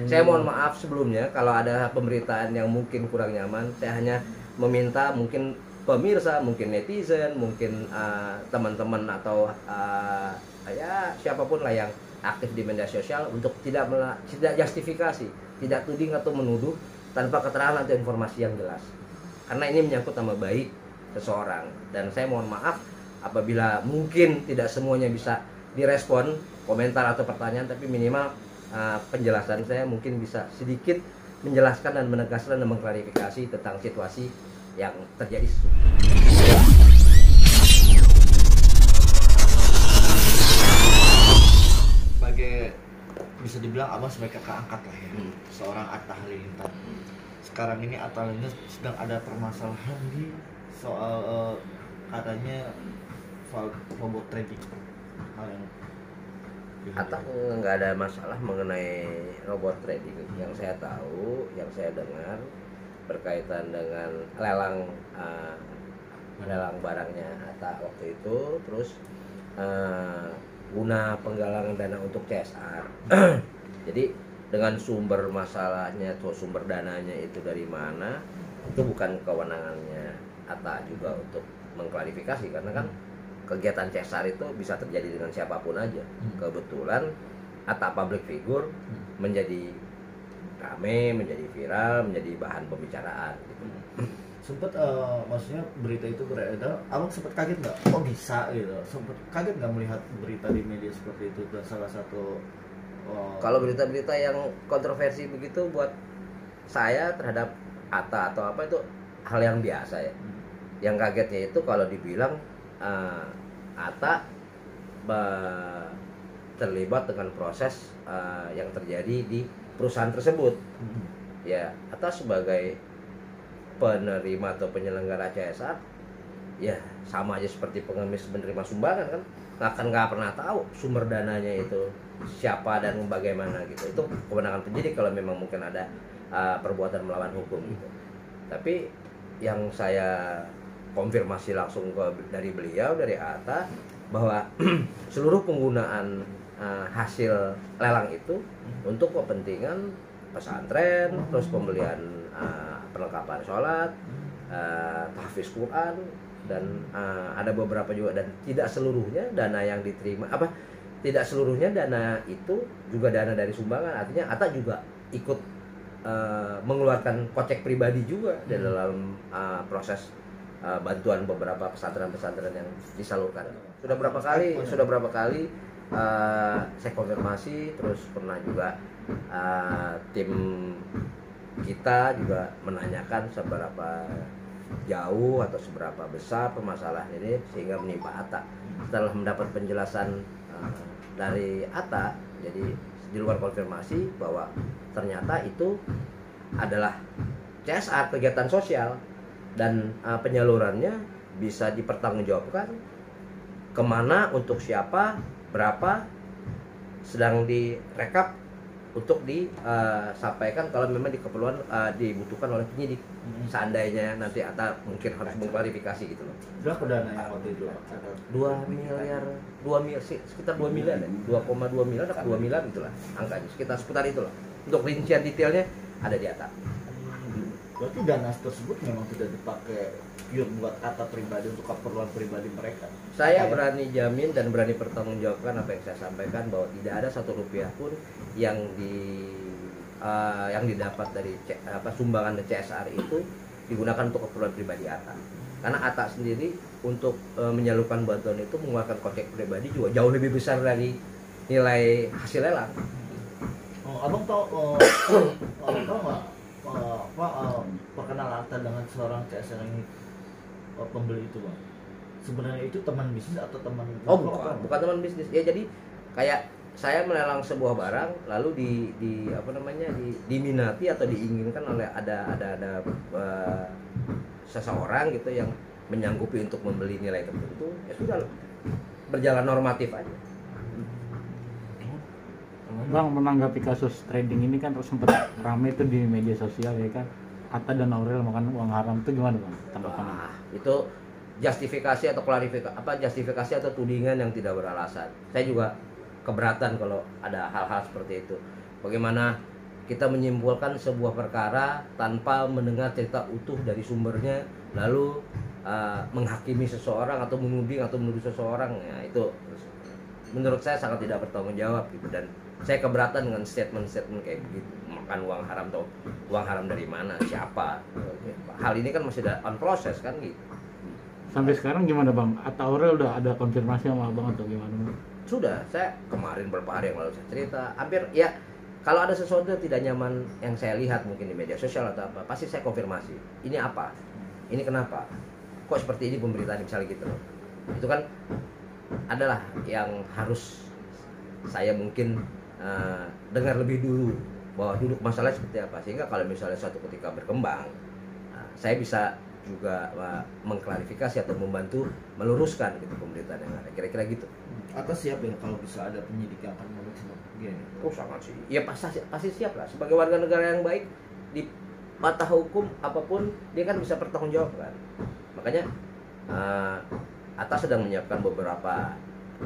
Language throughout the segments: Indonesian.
Saya mohon maaf sebelumnya kalau ada pemberitaan yang mungkin kurang nyaman. Saya hanya meminta mungkin pemirsa, mungkin netizen, mungkin teman-teman atau ya siapapun lah yang aktif di media sosial untuk tidak justifikasi, tidak tuding atau menuduh tanpa keterangan atau informasi yang jelas. Karena ini menyangkut nama baik seseorang, dan saya mohon maaf apabila mungkin tidak semuanya bisa direspon komentar atau pertanyaan, tapi minimal penjelasan saya mungkin bisa sedikit menjelaskan dan menegaskan dan mengklarifikasi tentang situasi yang terjadi. Sebagai bisa dibilang abang sebagai kakak angkat lah ya, seorang Atta Halilintar. Sekarang ini Atta Halilintar sedang ada permasalahan di soal katanya soal robot trading. Hal yang Atau nggak ada masalah mengenai robot trading. Yang saya tahu, yang saya dengar berkaitan dengan lelang barangnya Atta waktu itu, terus guna penggalangan dana untuk CSR. Jadi dengan sumber masalahnya atau sumber dananya itu dari mana, itu bukan kewenangannya Atta juga untuk mengklarifikasi, karena kan kegiatan CSR itu bisa terjadi dengan siapapun aja. Kebetulan Atta public figure menjadi rame, menjadi viral, menjadi bahan pembicaraan gitu. Sempet maksudnya berita itu beredar, abang sempet kaget nggak? Oh bisa gitu, sempet kaget nggak melihat berita di media seperti itu? Dan salah satu kalau berita-berita yang kontroversi begitu buat saya terhadap Atta atau apa itu hal yang biasa ya. Yang kagetnya itu kalau dibilang Atta terlibat dengan proses yang terjadi di perusahaan tersebut. Ya, Atta sebagai penerima atau penyelenggara CSR ya sama aja seperti pengemis menerima sumbangan kan, nggak pernah tahu sumber dananya itu siapa dan bagaimana gitu. Itu kewenangan penyidik kalau memang mungkin ada perbuatan melawan hukum gitu. Tapi yang saya konfirmasi langsung dari beliau, dari Atta, bahwa seluruh penggunaan hasil lelang itu untuk kepentingan pesantren, terus pembelian perlengkapan sholat, tahfiz Quran, dan ada beberapa juga, dan tidak seluruhnya dana yang diterima tidak seluruhnya dana itu juga dana dari sumbangan. Artinya Atta juga ikut mengeluarkan kocek pribadi juga di dalam proses bantuan beberapa pesantren-pesantren yang disalurkan. Sudah berapa kali saya konfirmasi, terus pernah juga tim kita juga menanyakan seberapa jauh atau seberapa besar permasalahan ini sehingga menimpa Atta. Setelah mendapat penjelasan dari Atta, jadi di luar konfirmasi bahwa ternyata itu adalah CSR, kegiatan sosial, dan penyalurannya bisa dipertanggungjawabkan kemana, untuk siapa, berapa, sedang direkap untuk disampaikan kalau memang keperluan dibutuhkan oleh penyidik. Seandainya nanti Atta mungkin harus mengklarifikasi gitu loh. berapa dana yang waktu itu? 2 miliar sih, sekitar 2 miliar ya, 2,2 miliar atau 2 miliar itulah angkanya, seputar itulah. Untuk rincian detailnya ada di Atta. Berarti dana tersebut memang tidak dipakai pure buat Atta pribadi, untuk keperluan pribadi mereka. Saya berani jamin dan berani pertanggungjawabkan apa yang saya sampaikan, bahwa tidak ada satu rupiah pun yang didapat dari sumbangan CSR itu digunakan untuk keperluan pribadi Atta. Karena Atta sendiri untuk menyalurkan bantuan itu mengeluarkan kocek pribadi juga jauh lebih besar dari nilai hasil lelang. Abang tahu nggak perkenalan Atta dengan seorang CSR ini, pembeli itu bang? Sebenarnya itu teman bisnis atau teman? Oh bukan teman bisnis ya. Jadi kayak saya melelang sebuah barang, lalu diminati atau diinginkan oleh ada seseorang gitu yang menyanggupi untuk membeli nilai tertentu, ya sudah berjalan normatif aja. Bang, menanggapi kasus trading ini kan sempat ramai tuh di media sosial ya kan, Atta dan Aurel makan uang haram, itu gimana bang tanggapannya? Itu justifikasi atau justifikasi atau tudingan yang tidak beralasan. Saya juga keberatan kalau ada hal-hal seperti itu. Bagaimana kita menyimpulkan sebuah perkara tanpa mendengar cerita utuh dari sumbernya, lalu menghakimi seseorang atau menuding atau menuduh seseorang, ya itu menurut saya sangat tidak bertanggung jawab gitu. Dan saya keberatan dengan statement-statement kayak begitu, makan uang haram atau uang haram dari mana, siapa. Hal ini kan masih on proses kan gitu. Sampai sekarang gimana Bang? Atau Aurel udah ada konfirmasi sama Abang atau gimana? Sudah, saya kemarin beberapa hari yang lalu saya cerita, hampir ya kalau ada sesuatu yang tidak nyaman yang saya lihat mungkin di media sosial atau apa, pasti saya konfirmasi. Ini apa? Ini kenapa? Kok seperti ini pemberitaan misalnya gitu loh. Itu kan adalah yang harus saya mungkin dengar lebih dulu bahwa duduk masalah seperti apa, sehingga kalau misalnya suatu ketika berkembang, saya bisa juga mengklarifikasi atau membantu meluruskan gitu pemberitaan yang ada, kira-kira gitu. Atas siap ya kalau bisa ada penyidik yang akan memeriksa gini. Oh sangat sih. Ya pasti siap lah. Sebagai warga negara yang baik di mata hukum apapun dia kan bisa bertanggungjawab kan. Makanya Atta sedang menyiapkan beberapa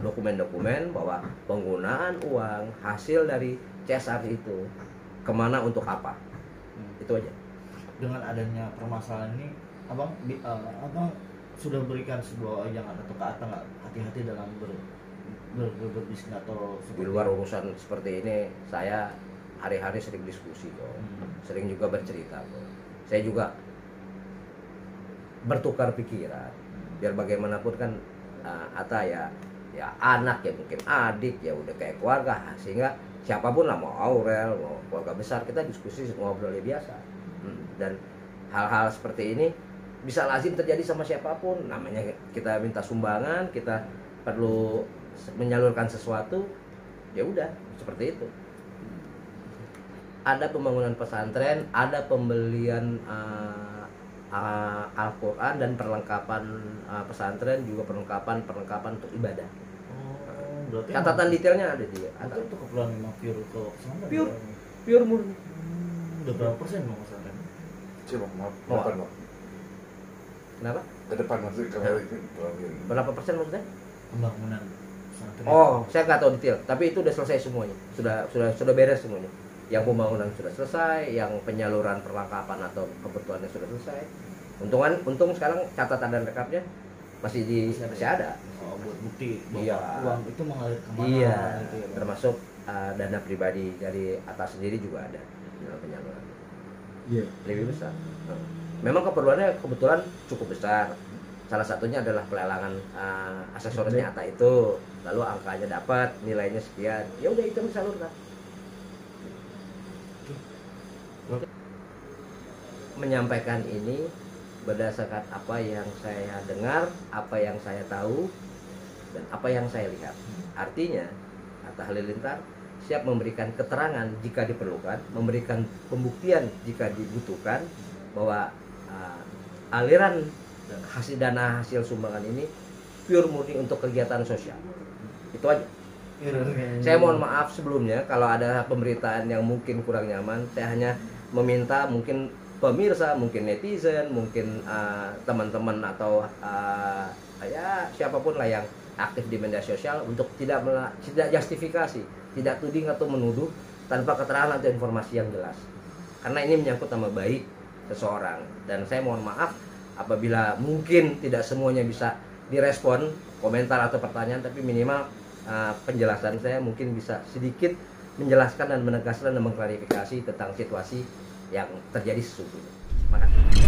dokumen-dokumen bahwa penggunaan uang hasil dari CSR itu kemana untuk apa. Itu aja. Dengan adanya permasalahan ini, abang sudah berikan sebuah jangan atau ke Atta nggak hati-hati dalam berbisnis atau di luar urusan seperti ini. Saya hari-hari sering diskusi kok, sering juga bercerita kok. Saya juga bertukar pikiran, biar bagaimanapun kan Atta ya anak ya mungkin adik ya udah kayak keluarga, sehingga siapapun lah, mau Aurel mau keluarga besar, kita diskusi ngobrolnya biasa. Dan hal-hal seperti ini bisa lazim terjadi sama siapapun, namanya kita minta sumbangan, kita perlu menyalurkan sesuatu, ya udah seperti itu. Ada pembangunan pesantren, ada pembelian Al-Quran dan perlengkapan pesantren, juga perlengkapan untuk ibadah. Berarti Catatan detailnya ada juga. Itu keperluan memang pure ke pesantren. Pure murni. Udah berapa persen mau pesantren? Coba maaf, Kenapa? ke depan maksudnya kalau ini Berapa persen maksudnya? Pembangunan pesantren. Oh, saya nggak tahu detail, tapi itu udah selesai semuanya, sudah beres semuanya. Yang pembangunan sudah selesai, yang penyaluran perlengkapan atau kebutuhannya sudah selesai. Untung sekarang catatan dan rekapnya masih ada. Oh, buat bukti bahwa Iya. uang itu mengalir kemana? Iya, gitu ya, Bang. termasuk dana pribadi dari atas sendiri juga ada dalam penyaluran. Iya. Lebih besar. Memang keperluannya kebetulan cukup besar. Salah satunya adalah pelelangan aksesorisnya Atta itu, lalu angkanya dapat, nilainya sekian, ya udah itu yang disalurkan. Menyampaikan ini berdasarkan apa yang saya dengar, apa yang saya tahu, dan apa yang saya lihat. Artinya Atta Halilintar siap memberikan keterangan jika diperlukan, memberikan pembuktian jika dibutuhkan bahwa aliran dana hasil sumbangan ini pure murni untuk kegiatan sosial. Itu aja. Saya mohon maaf sebelumnya kalau ada pemberitaan yang mungkin kurang nyaman. Saya hanya meminta mungkin pemirsa, mungkin netizen, mungkin teman-teman atau ya siapapun lah yang aktif di media sosial untuk tidak justifikasi, tidak tuding atau menuduh tanpa keterangan atau informasi yang jelas. Karena ini menyangkut nama baik seseorang, dan saya mohon maaf apabila mungkin tidak semuanya bisa direspon komentar atau pertanyaan, tapi minimal penjelasan saya mungkin bisa sedikit menjelaskan dan menegaskan dan mengklarifikasi tentang situasi yang terjadi sesungguhnya. Terima kasih.